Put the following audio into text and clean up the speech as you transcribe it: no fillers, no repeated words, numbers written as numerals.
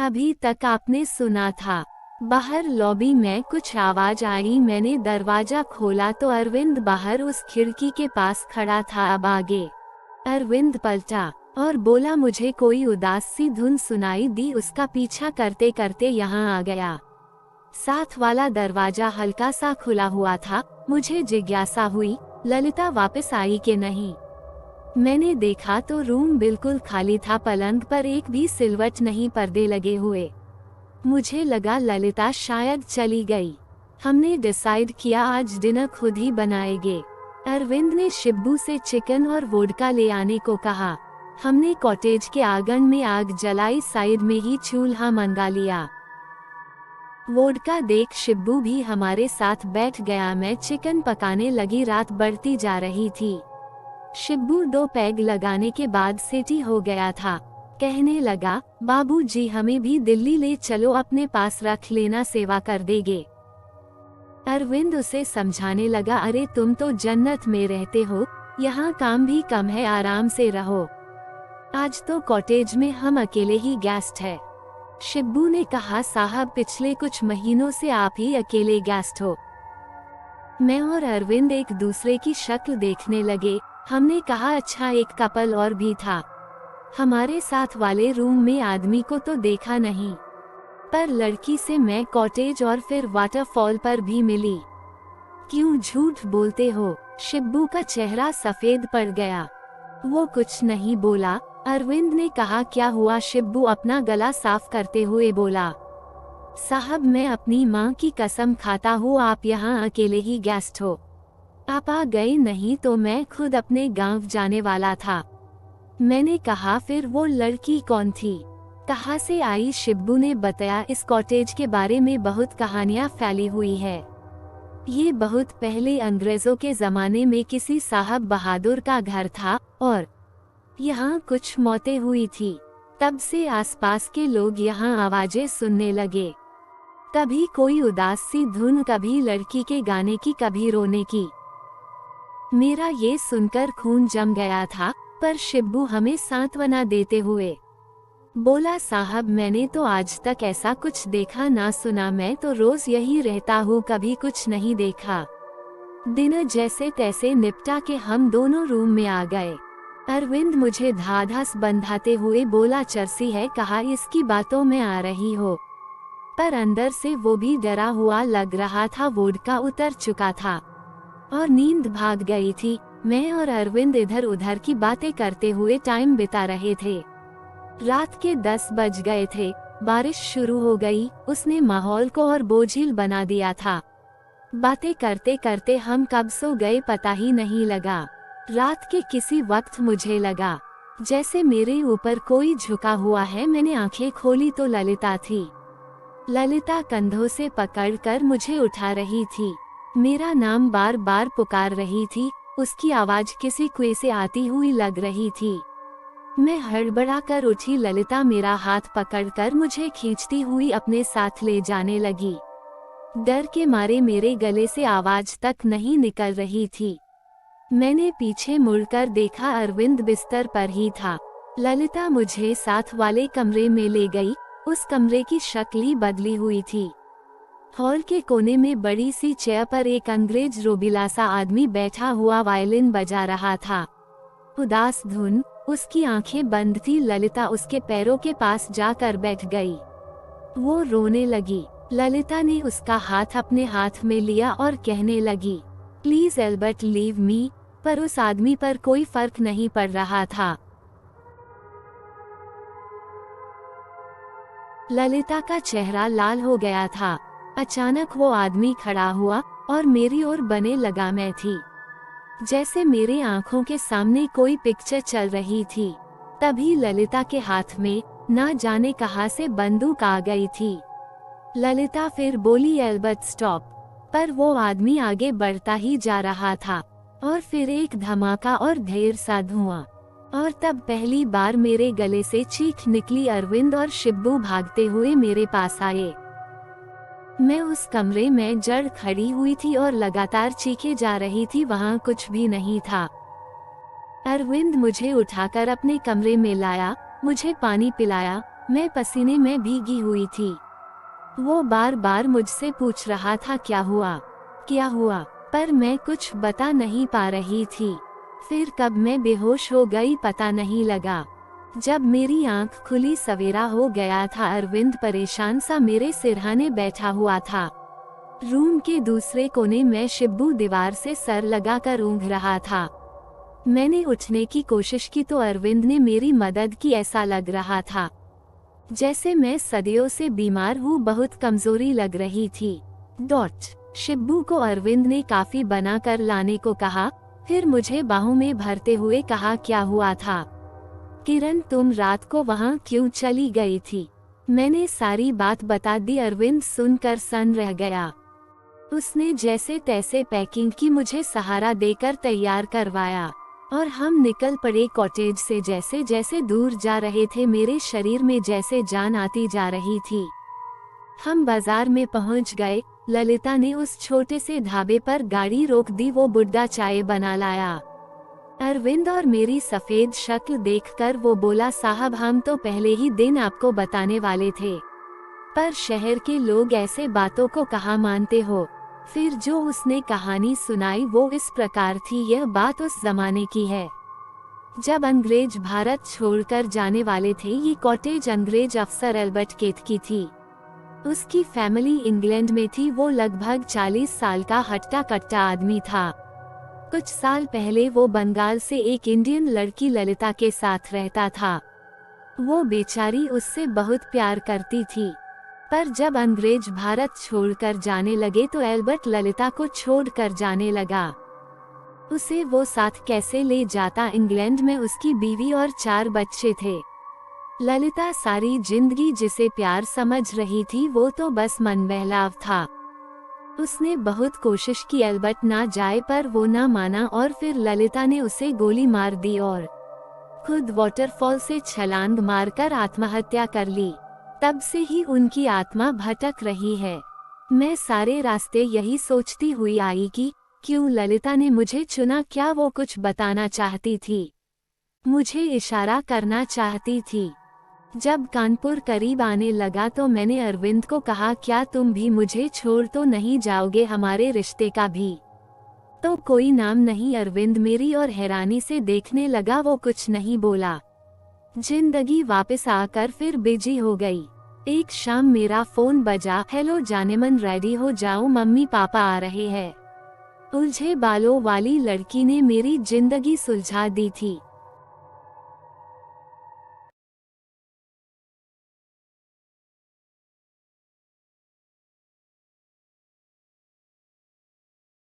अभी तक आपने सुना था। बाहर लॉबी में कुछ आवाज आई। मैंने दरवाजा खोला तो अरविंद बाहर उस खिड़की के पास खड़ा था। अब आगे अरविंद पलटा और बोला, मुझे कोई उदास सी धुन सुनाई दी। उसका पीछा करते करते यहाँ आ गया। साथ वाला दरवाजा हल्का सा खुला हुआ था। मुझे जिज्ञासा हुई, ललिता वापस आई कि नहीं। मैंने देखा तो रूम बिल्कुल खाली था। पलंग पर एक भी सिलवट नहीं, पर्दे लगे हुए। मुझे लगा ललिता शायद चली गई। हमने डिसाइड किया आज डिनर खुद ही बनाएंगे। अरविंद ने शिब्बू से चिकन और वोडका ले आने को कहा। हमने कॉटेज के आंगन में आग जलाई, साइड में ही चूल्हा मंगा लिया। वोडका देख शिब्बू भी हमारे साथ बैठ गया। मैं चिकन पकाने लगी। रात बढ़ती जा रही थी। शिब्बू 2 पैग लगाने के बाद सेटी हो गया था। कहने लगा, बाबूजी हमें भी दिल्ली ले चलो, अपने पास रख लेना, सेवा कर देंगे। अरविंद उसे समझाने लगा, अरे तुम तो जन्नत में रहते हो, यहाँ काम भी कम है, आराम से रहो। आज तो कॉटेज में हम अकेले ही गेस्ट है। शिब्बू ने कहा, साहब पिछले कुछ महीनों से आप ही अकेले गेस्ट हो। मैं और अरविंद एक दूसरे की शक्ल देखने लगे। हमने कहा, अच्छा एक कपल और भी था। हमारे साथ वाले रूम में आदमी को तो देखा नहीं, पर लड़की से मैं कॉटेज और फिर वाटरफॉल पर भी मिली। क्यों झूठ बोलते हो? शिब्बू का चेहरा सफेद पड़ गया। वो कुछ नहीं बोला। अरविंद ने कहा, क्या हुआ? शिब्बू अपना गला साफ करते हुए बोला, साहब मैं अपनी माँ की कसम खाता हूँ, आप यहाँ अकेले ही गेस्ट हो। आप आ गए नहीं तो मैं खुद अपने गांव जाने वाला था। मैंने कहा, फिर वो लड़की कौन थी? कहाँ से आई? शिब्बू ने बताया, इस कॉटेज के बारे में बहुत कहानियाँ फैली हुई है। ये बहुत पहले अंग्रेजों के जमाने में किसी साहब बहादुर का घर था और यहाँ कुछ मौतें हुई थी। तब से आसपास के लोग यहाँ आवाजें सुनने लगे। कभी कोई उदास सी धुन, कभी लड़की के गाने की, कभी रोने की। मेरा ये सुनकर खून जम गया था, पर शिब्बू हमें सांत्वना देते हुए बोला, साहब मैंने तो आज तक ऐसा कुछ देखा ना सुना, मैं तो रोज यही रहता हूँ, कभी कुछ नहीं देखा। दिन जैसे तैसे निपटा के हम दोनों रूम में आ गए। अरविंद मुझे धाधस बंधाते हुए बोला, चरसी है, कहा इसकी बातों में आ रही हो। पर अंदर से वो भी डरा हुआ लग रहा था। वोडका उतर चुका था और नींद भाग गई थी। मैं और अरविंद इधर उधर की बातें करते हुए टाइम बिता रहे थे। रात के 10 बज गए थे। बारिश शुरू हो गई। उसने माहौल को और बोझिल बना दिया था। बातें करते करते हम कब सो गए पता ही नहीं लगा। रात के किसी वक्त मुझे लगा जैसे मेरे ऊपर कोई झुका हुआ है। मैंने आंखें खोली तो ललिता थी। ललिता कंधों से पकड़कर मुझे उठा रही थी। मेरा नाम बार बार पुकार रही थी। उसकी आवाज किसी कुएं से आती हुई लग रही थी। मैं हड़बड़ा कर उठी। ललिता मेरा हाथ पकड़कर मुझे खींचती हुई अपने साथ ले जाने लगी। डर के मारे मेरे गले से आवाज तक नहीं निकल रही थी। मैंने पीछे मुड़कर देखा, अरविंद बिस्तर पर ही था। ललिता मुझे साथ वाले कमरे में ले गई। उस कमरे की शक्ल ही बदली हुई थी। हॉल के कोने में बड़ी सी चेयर पर एक अंग्रेज रोबीला सा आदमी बैठा हुआ वायलिन बजा रहा था। उदास धुन। उसकी आंखें बंद थी। ललिता उसके पैरों के पास जाकर बैठ गई। वो रोने लगी। ललिता ने उसका हाथ अपने हाथ में लिया और कहने लगी, प्लीज एल्बर्ट लीव मी। पर उस आदमी पर कोई फर्क नहीं पड़ रहा था। ललिता का चेहरा लाल हो गया था। अचानक वो आदमी खड़ा हुआ और मेरी ओर बने लगा। मैं थी जैसे मेरे आंखों के सामने कोई पिक्चर चल रही थी। तभी ललिता के हाथ में ना जाने कहां से बंदूक आ गई थी। ललिता फिर बोली, एल्बर्ट स्टॉप। पर वो आदमी आगे बढ़ता ही जा रहा था और फिर एक धमाका और ढेर सा धुआं। और तब पहली बार मेरे गले से चीख निकली। अरविंद और शिब्बू भागते हुए मेरे पास आए। मैं उस कमरे में जड़ खड़ी हुई थी और लगातार चीखे जा रही थी। वहां कुछ भी नहीं था। अरविंद मुझे उठाकर अपने कमरे में लाया, मुझे पानी पिलाया मैं पसीने में भीगी हुई थी। वो बार बार मुझसे पूछ रहा था क्या हुआ, पर मैं कुछ बता नहीं पा रही थी। फिर कब मैं बेहोश हो गई पता नहीं लगा। जब मेरी आंख खुली सवेरा हो गया था। अरविंद परेशान सा मेरे सिरहाने बैठा हुआ था। रूम के दूसरे कोने में शिब्बू दीवार से सर लगाकर ऊँघ रहा था। मैंने उठने की कोशिश की तो अरविंद ने मेरी मदद की। ऐसा लग रहा था जैसे मैं सदियों से बीमार हूँ, बहुत कमजोरी लग रही थी। शिब्बू को अरविंद ने काफी बनाकर लाने को कहा। फिर मुझे बाहों में भरते हुए कहा, क्या हुआ था किरण, तुम रात को वहाँ क्यों चली गई थी? मैंने सारी बात बता दी। अरविंद सुनकर सन्न रह गया। उसने जैसे तैसे पैकिंग की, मुझे सहारा देकर तैयार करवाया और हम निकल पड़े कॉटेज से। जैसे जैसे दूर जा रहे थे मेरे शरीर में जैसे जान आती जा रही थी। हम बाजार में पहुंच गए। ललिता ने उस छोटे से ढाबे पर गाड़ी रोक दी। वो बुड्ढा चाय बना लाया। अरविंद और मेरी सफेद शक्ल देखकर वो बोला, साहब हम तो पहले ही दिन आपको बताने वाले थे, पर शहर के लोग ऐसे बातों को कहाँ मानते हो। फिर जो उसने कहानी सुनाई वो इस प्रकार थी। यह बात उस जमाने की है जब अंग्रेज भारत छोड़कर जाने वाले थे। ये कॉटेज अंग्रेज अफसर एल्बर्ट केत की थी। उसकी फैमिली इंग्लैंड में थी। वो लगभग 40 साल का हट्टा कट्टा आदमी था। कुछ साल पहले वो बंगाल से एक इंडियन लड़की ललिता के साथ रहता था। वो बेचारी उससे बहुत प्यार करती थी, पर जब अंग्रेज भारत छोड़कर जाने लगे तो एल्बर्ट ललिता को छोड़कर जाने लगा। उसे वो साथ कैसे ले जाता? इंग्लैंड में उसकी बीवी और 4 बच्चे थे। ललिता सारी जिंदगी जिसे प्यार समझ रही थी वो तो बस मनबहलाव था। उसने बहुत कोशिश की एल्बर्ट ना जाए, पर वो ना माना और फिर ललिता ने उसे गोली मार दी और खुद वाटरफॉल से छलांग मारकर आत्महत्या कर ली। तब से ही उनकी आत्मा भटक रही है। मैं सारे रास्ते यही सोचती हुई आई कि क्यों ललिता ने मुझे चुना? क्या वो कुछ बताना चाहती थी, मुझे इशारा करना चाहती थी? जब कानपुर करीब आने लगा तो मैंने अरविंद को कहा, क्या तुम भी मुझे छोड़ तो नहीं जाओगे? हमारे रिश्ते का भी तो कोई नाम नहीं। अरविंद मेरी और हैरानी से देखने लगा। वो कुछ नहीं बोला। जिंदगी वापस आकर फिर बिजी हो गई। एक शाम मेरा फोन बजा। हेलो जानेमन, रेडी हो जाओ, मम्मी पापा आ रहे हैं। उलझे बालों वाली लड़की ने मेरी जिंदगी सुलझा दी थी।